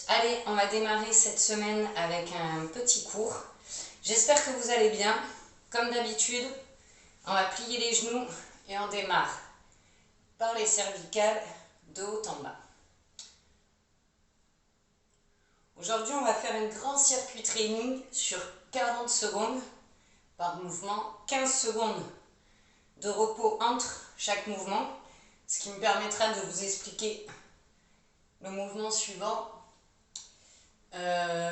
Allez, on va démarrer cette semaine avec un petit cours. J'espère que vous allez bien. Comme d'habitude, on va plier les genoux et on démarre par les cervicales de haut en bas. Aujourd'hui, on va faire un grand circuit training sur 40 secondes par mouvement, 15 secondes de repos entre chaque mouvement, ce qui me permettra de vous expliquer le mouvement suivant.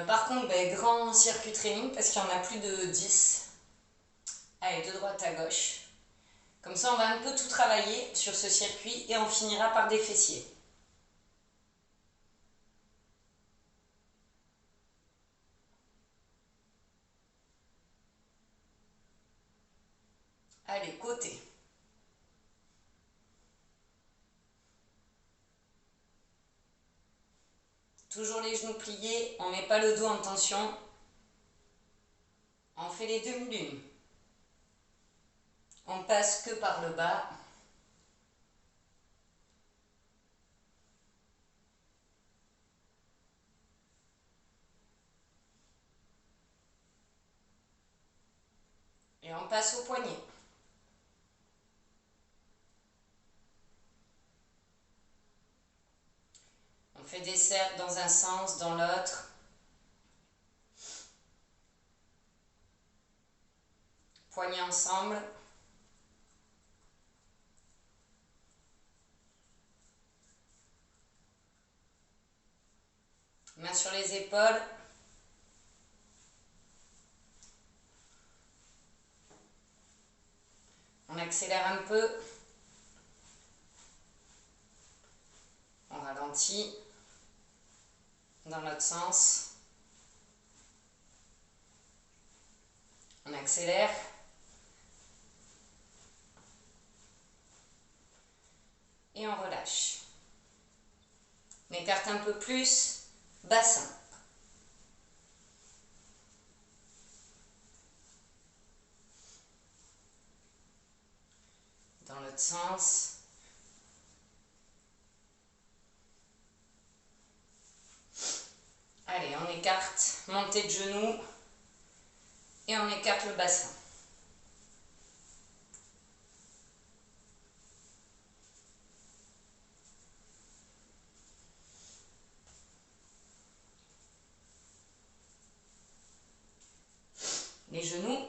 Par contre, grand circuit training parce qu'il y en a plus de 10. Allez, de droite à gauche. Comme ça, on va un peu tout travailler sur ce circuit et on finira par des fessiers. Allez, côté. Toujours les genoux pliés, on ne met pas le dos en tension. On fait les demi-lunes. On passe que par le bas. Et on passe au poignet. On fait des cercles dans un sens, dans l'autre. Poignets ensemble. Mains sur les épaules. On accélère un peu. On ralentit. Dans l'autre sens. On accélère. Et on relâche. On écarte un peu plus. Bassin. Dans l'autre sens. Allez, on écarte, montée de genoux et on écarte le bassin. Les genoux.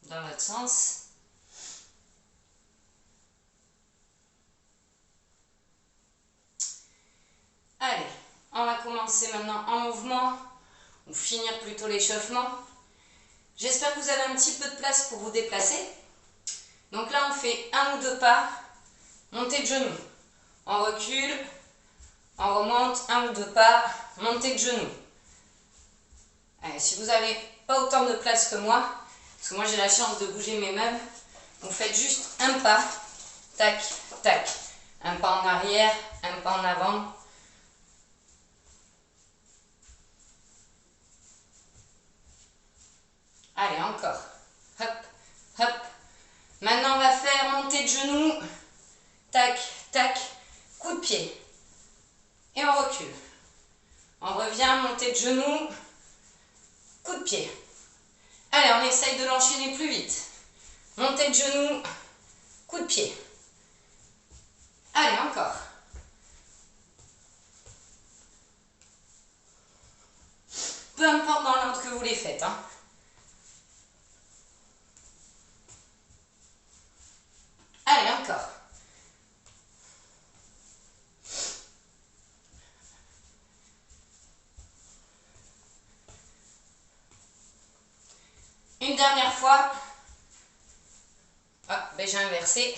Dans l'autre sens. Allez, on va commencer maintenant en mouvement, ou finir plutôt l'échauffement. J'espère que vous avez un petit peu de place pour vous déplacer. Donc là, on fait un ou deux pas, montée de genoux. On recule, on remonte, un ou deux pas, montée de genoux. Allez, si vous n'avez pas autant de place que moi, parce que moi j'ai la chance de bouger mes meubles, vous faites juste un pas, tac, tac. Un pas en arrière, un pas en avant. Allez, encore. Hop, hop. Maintenant, on va faire montée de genoux. Tac, tac. Coup de pied. Et on recule. On revient, montée de genoux. Coup de pied. Allez, on essaye de l'enchaîner plus vite. Montée de genoux. Coup de pied. Allez, encore. Peu importe dans l'ordre que vous les faites, hein. Allez, encore. Une dernière fois. Ah, j'ai inversé.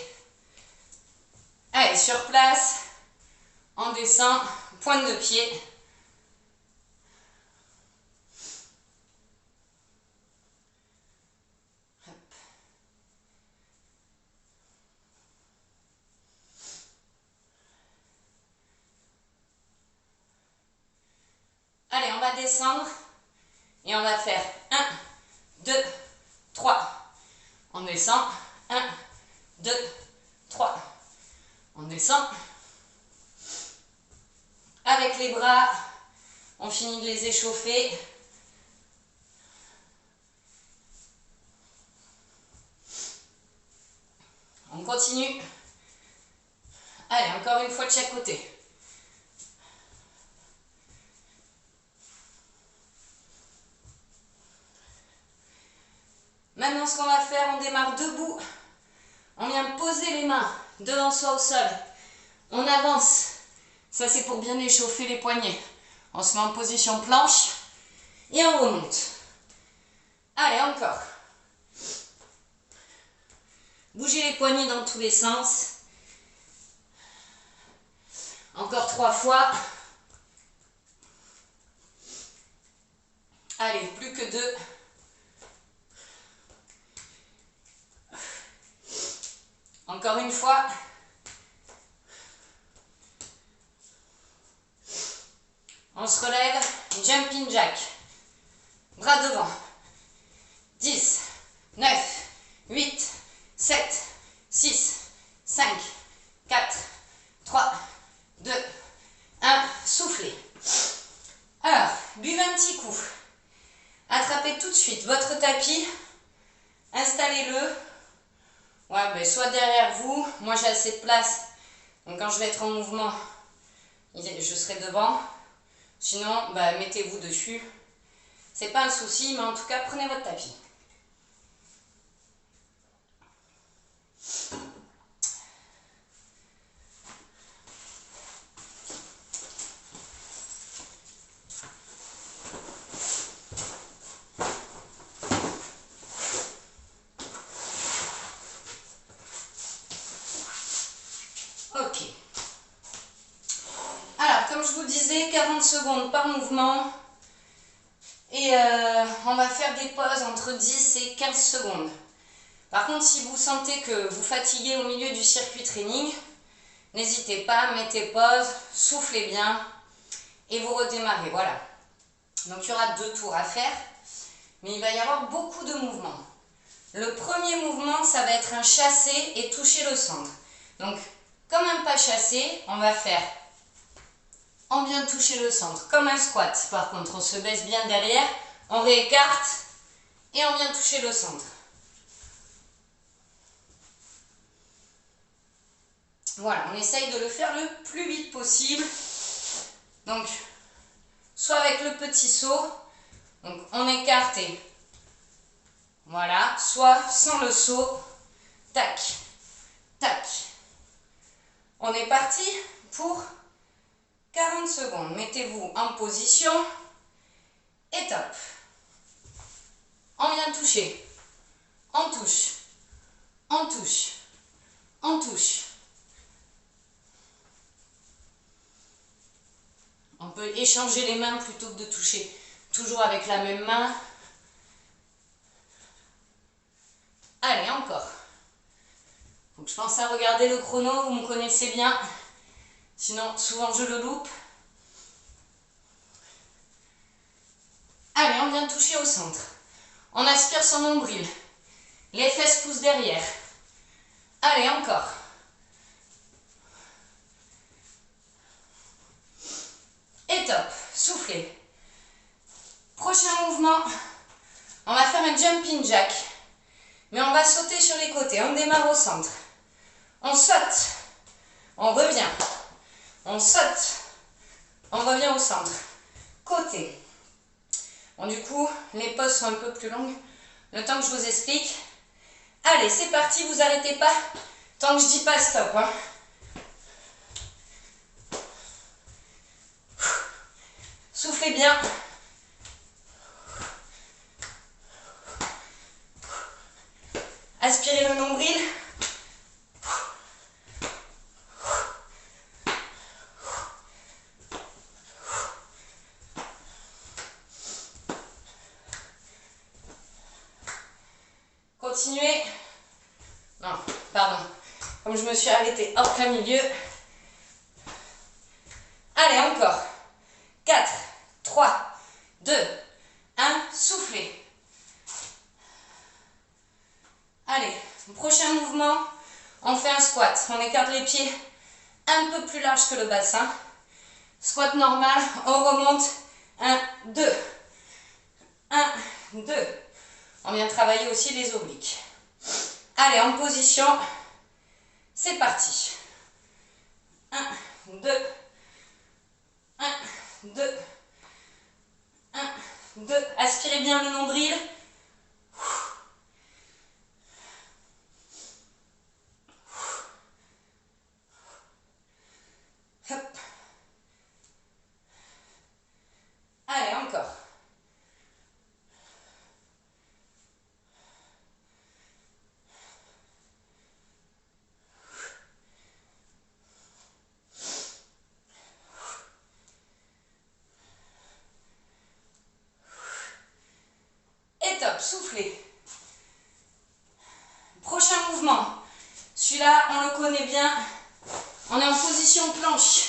Allez, sur place. On descend. Pointe de pied. Hop. Allez, on va descendre. Et on va faire 1, 2, 3. On descend. 1, 2, 3. On descend. Avec les bras, on finit de les échauffer. On continue. Allez, encore une fois de chaque côté. Maintenant, ce qu'on va faire, on démarre debout. On vient poser les mains devant soi au sol. On avance. Ça, c'est pour bien échauffer les poignets. On se met en position planche et on remonte. Allez, encore. Bougez les poignets dans tous les sens. Encore 3 fois. Allez, plus que 2. Encore une fois. On se relève, jumping jack. Bras devant. 10, 9, 8, 7, 6, 5, 4, 3, 2, 1. Soufflez. Alors, buvez un petit coup. Attrapez tout de suite votre tapis. Installez-le. Ouais, ben, soit derrière vous. Moi, j'ai assez de place. Donc, quand je vais être en mouvement, je serai devant. Sinon, bah, mettez-vous dessus. C'est pas un souci, mais en tout cas, prenez votre tapis. Ok. Alors, comme je vous disais, 40 secondes par mouvement. Et on va faire des pauses entre 10 et 15 secondes. Par contre, si vous sentez que vous fatiguez au milieu du circuit training, n'hésitez pas, mettez pause, soufflez bien et vous redémarrez. Voilà. Donc, il y aura 2 tours à faire, mais il va y avoir beaucoup de mouvements. Le premier mouvement, ça va être un chassé et toucher le centre. Donc, comme un pas chassé, on va faire, on vient toucher le centre, comme un squat. Par contre, on se baisse bien derrière, on réécarte et on vient toucher le centre. Voilà, on essaye de le faire le plus vite possible. Donc, soit avec le petit saut, donc on écarte et voilà, soit sans le saut, tac, tac. On est parti pour 40 secondes. Mettez-vous en position et top. On vient toucher, on touche, on touche, on touche. On peut échanger les mains plutôt que de toucher toujours avec la même main. Allez, encore. Faut que je pense à regarder le chrono, vous me connaissez bien. Sinon, souvent je le loupe. Allez, on vient toucher au centre. On aspire son nombril. Les fesses poussent derrière. Allez, encore. Et top. Soufflez. Prochain mouvement. On va faire un jumping jack. Mais on va sauter sur les côtés. On démarre au centre. On saute. On revient. On saute. On revient au centre. Côté. Bon, du coup, les pauses sont un peu plus longues. Le temps que je vous explique. Allez, c'est parti. Vous arrêtez pas tant que je dis pas stop. Hein. Soufflez bien. Aspirez le nombril. Continuez. Non, pardon. Comme je me suis arrêtée hors plein milieu. Allez, encore. 4, 3, 2, 1. Soufflez. Allez, prochain mouvement, on fait un squat. On écarte les pieds un peu plus large que le bassin. Squat normal, on remonte. 1, 2. 1, 2. On vient travailler aussi les obliques. Allez, en position. C'est parti. 1, 2. 1, 2. 1, 2. Aspirez bien le nombril. Hop. Allez, encore. Et top, soufflez. Prochain mouvement. Celui-là, on le connaît bien. On est en position planche.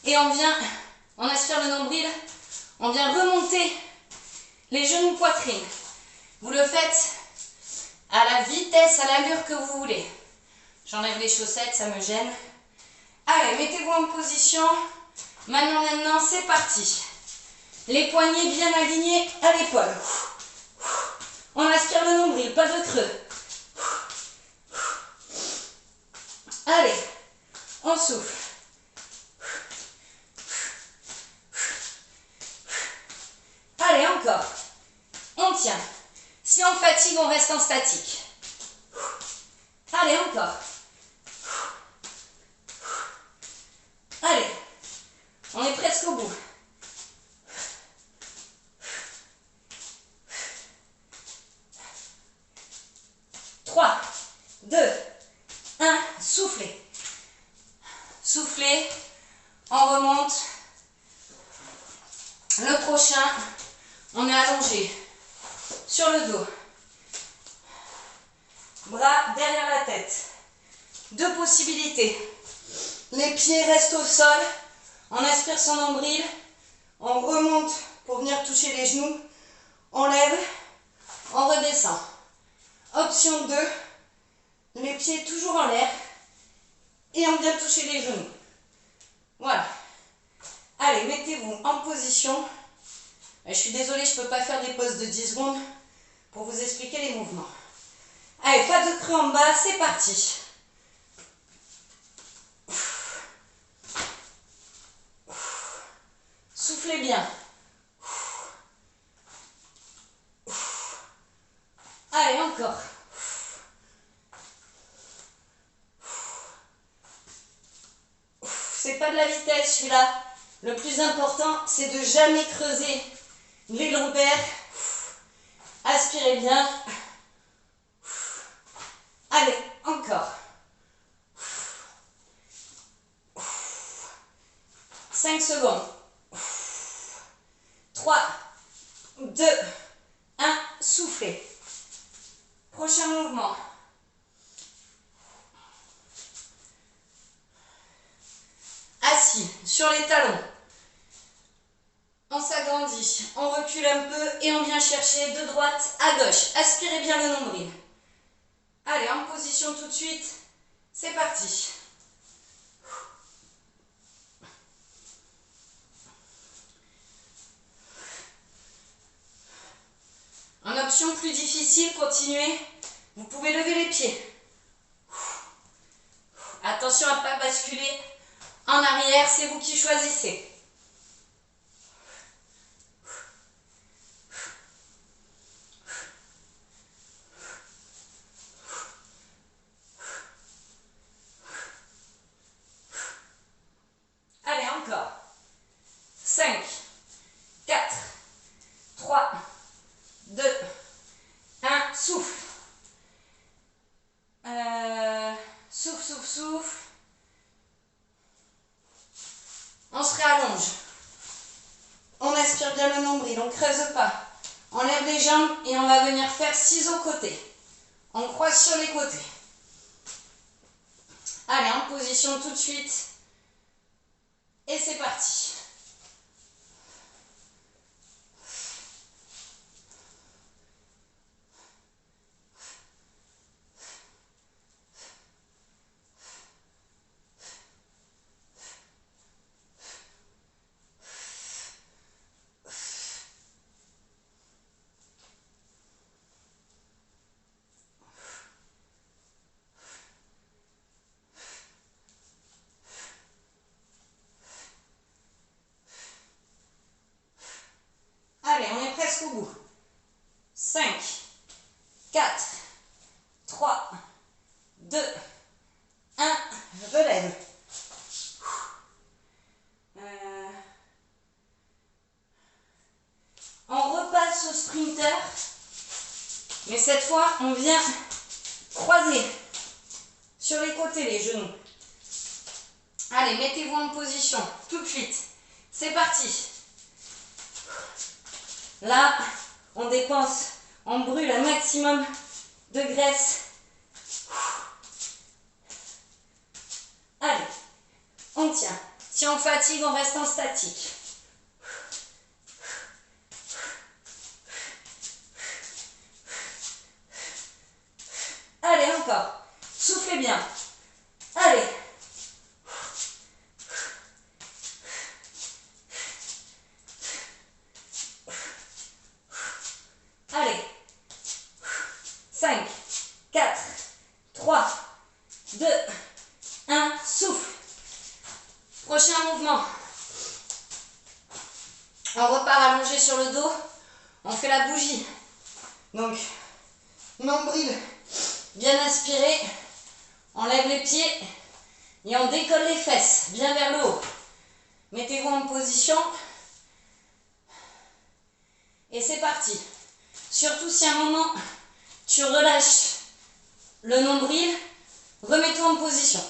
Et on aspire le nombril. On vient remonter les genoux poitrine. Vous le faites à la vitesse, à l'allure que vous voulez. J'enlève les chaussettes, ça me gêne. Allez, mettez-vous en position. Maintenant, c'est parti. Les poignets bien alignés à l'épaule. On aspire le nombril, pas de creux. Allez, on souffle. Allez, encore. On tient. Si on fatigue, on reste en statique. Allez, encore. Allez, on est presque au bout. 3, 2, 1, soufflez. Soufflez, on remonte. Le prochain, on est allongé sur le dos. Bras derrière la tête. Deux possibilités. Les pieds restent au sol. On aspire son nombril. On remonte pour venir toucher les genoux. On lève. On redescend. Option 2. Les pieds toujours en l'air. Et on vient toucher les genoux. Voilà. Allez, mettez-vous en position. Je suis désolée, je ne peux pas faire des pauses de 10 secondes pour vous expliquer les mouvements. Allez, pas de creux en bas, c'est parti. Soufflez bien. Allez, encore. C'est pas de la vitesse celui-là. Le plus important, c'est de jamais creuser les lombaires. Aspirez bien. Allez, encore. 5 secondes. 3, 2, 1, soufflez. Prochain mouvement. Assis sur les talons. On s'agrandit, on recule un peu et on vient chercher de droite à gauche. Aspirez bien le nombril. Allez, en position tout de suite. C'est parti. En option plus difficile, continuez. Vous pouvez lever les pieds. Attention à ne pas basculer en arrière, c'est vous qui choisissez. Allez, encore. 5, 4, 3, 2, 1, souffle. Souffle, souffle, souffle. On se réallonge. On aspire bien le nombril, on ne creuse pas. On lève les jambes et on va venir faire ciseaux côté. On croise sur les côtés. Allez, en position tout de suite. Et c'est parti. 3, 2, 1, relève. On repasse au sprinter, mais cette fois, on vient croiser sur les côtés les genoux. Allez, mettez-vous en position tout de suite. C'est parti. Là, on dépense, on brûle un maximum de graisse. Allez, on tient. Si on fatigue, on reste en statique. Allez, encore. Soufflez bien. Allez. Allez. 5, 4, 3, 2, 1. Souffle. Prochain mouvement. On repart allongé sur le dos. On fait la bougie. Donc, nombril bien aspiré. On lève les pieds et on décolle les fesses bien vers le haut. Mettez-vous en position. Et c'est parti. Surtout si à un moment tu relâches le nombril, remets-toi en position.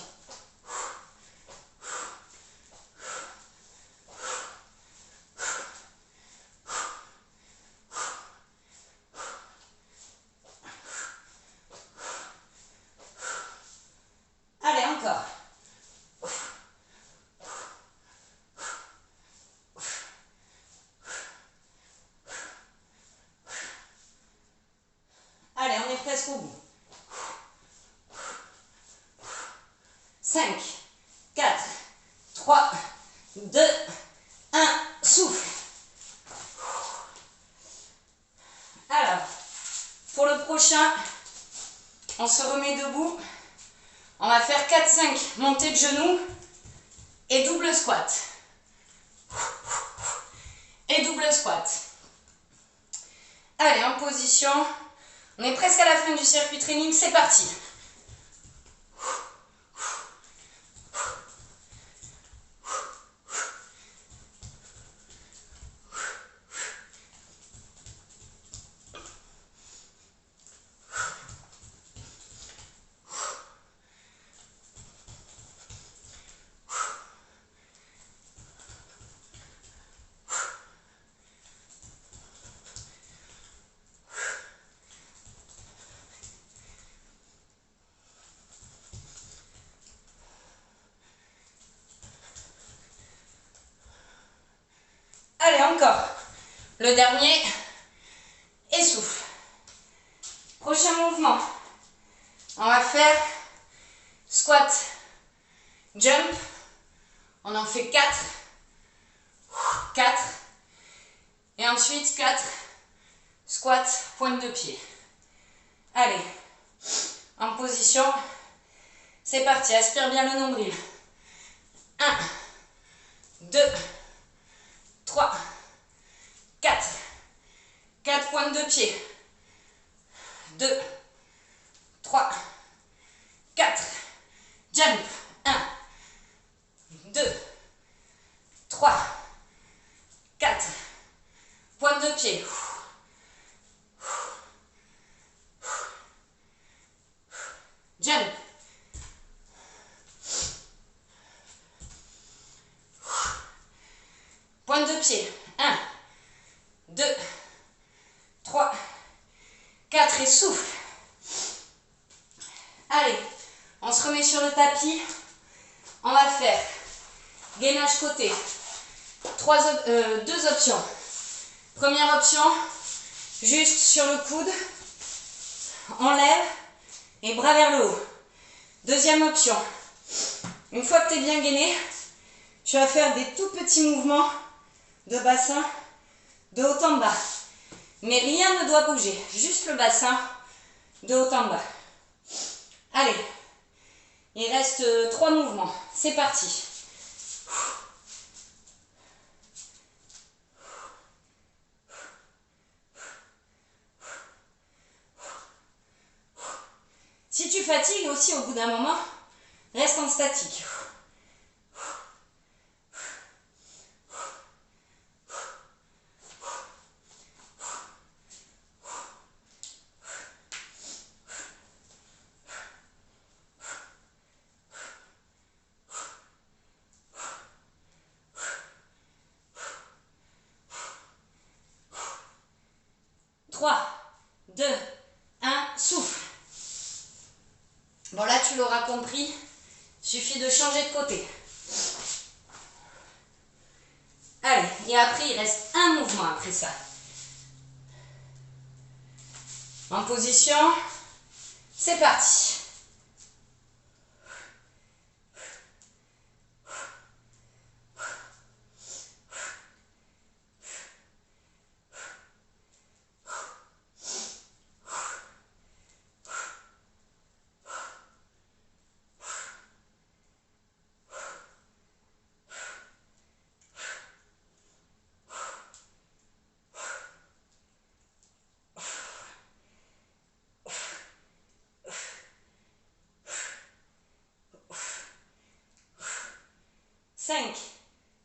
Allez, encore. Allez, on est presque au bout. 5, 4, 3, 2, 1, souffle. Alors, pour le prochain, on se remet debout. On va faire 4-5 montées de genoux et double squat. Et double squat. Allez, en position. On est presque à la fin du circuit training, c'est parti. Allez, encore. Le dernier. Et souffle. Prochain mouvement. On va faire squat, jump. On en fait 4. 4. Et ensuite 4. Squat, pointe de pied. Allez. En position. C'est parti. Aspire bien le nombril. 1, 2, 3, 4. 4 pointes de pied. 2, 3, 4. Jump. 1, 2, 3, 4. Pointe de pied. Jump. Pointe de pied. 1, 2, 3, 4 et souffle. Allez, on se remet sur le tapis. On va faire gainage côté. Deux options. Première option, juste sur le coude. On lève et bras vers le haut. Deuxième option, une fois que tu es bien gainé, tu vas faire des tout petits mouvements de bassin de haut en bas. Mais rien ne doit bouger, juste le bassin de haut en bas. Allez, il reste 3 mouvements. C'est parti. Si tu fatigues aussi au bout d'un moment, reste en statique. 3, 2, 1, souffle. Bon là tu l'auras compris, il suffit de changer de côté. Allez, et après il reste un mouvement après ça. En position, c'est parti. Cinq,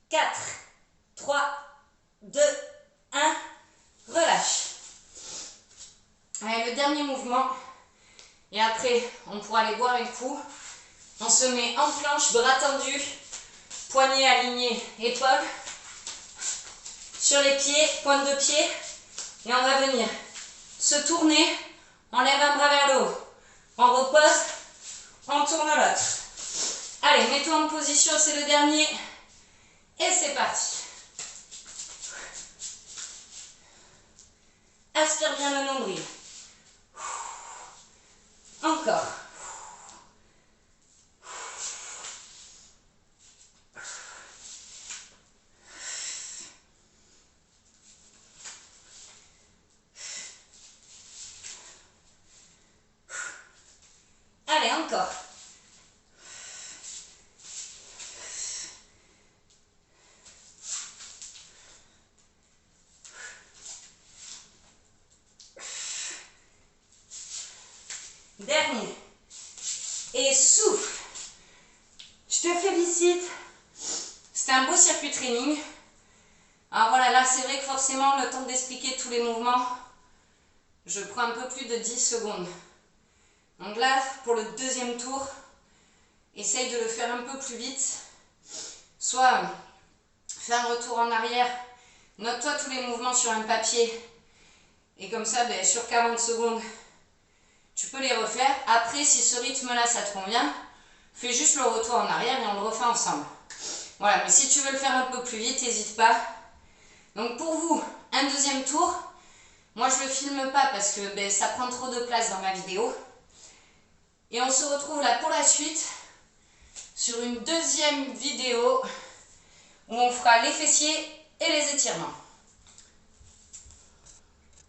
4, 3, 2, 1, relâche. Allez, le dernier mouvement. Et après, on pourra aller boire un coup. On se met en planche, bras tendus, poignets alignés, épaules. Sur les pieds, pointe de pied. Et on va venir se tourner. On lève un bras vers le haut. On repose. On tourne l'autre. Allez, mets-toi en position, c'est le dernier. Et c'est parti. Aspire bien le nombril. Encore. Allez, encore. Dernier. Et souffle. Je te félicite. C'était un beau circuit training. Alors voilà, là c'est vrai que forcément le temps d'expliquer tous les mouvements, je prends un peu plus de 10 secondes. Donc là, pour le deuxième tour, essaye de le faire un peu plus vite. Soit fais un retour en arrière, note-toi tous les mouvements sur un papier. Et comme ça, sur 40 secondes, tu peux les refaire. Après, si ce rythme-là, ça te convient, fais juste le retour en arrière et on le refait ensemble. Voilà, mais si tu veux le faire un peu plus vite, n'hésite pas. Donc pour vous, un deuxième tour. Moi, je ne le filme pas parce que ça prend trop de place dans ma vidéo. Et on se retrouve là pour la suite sur une deuxième vidéo où on fera les fessiers et les étirements.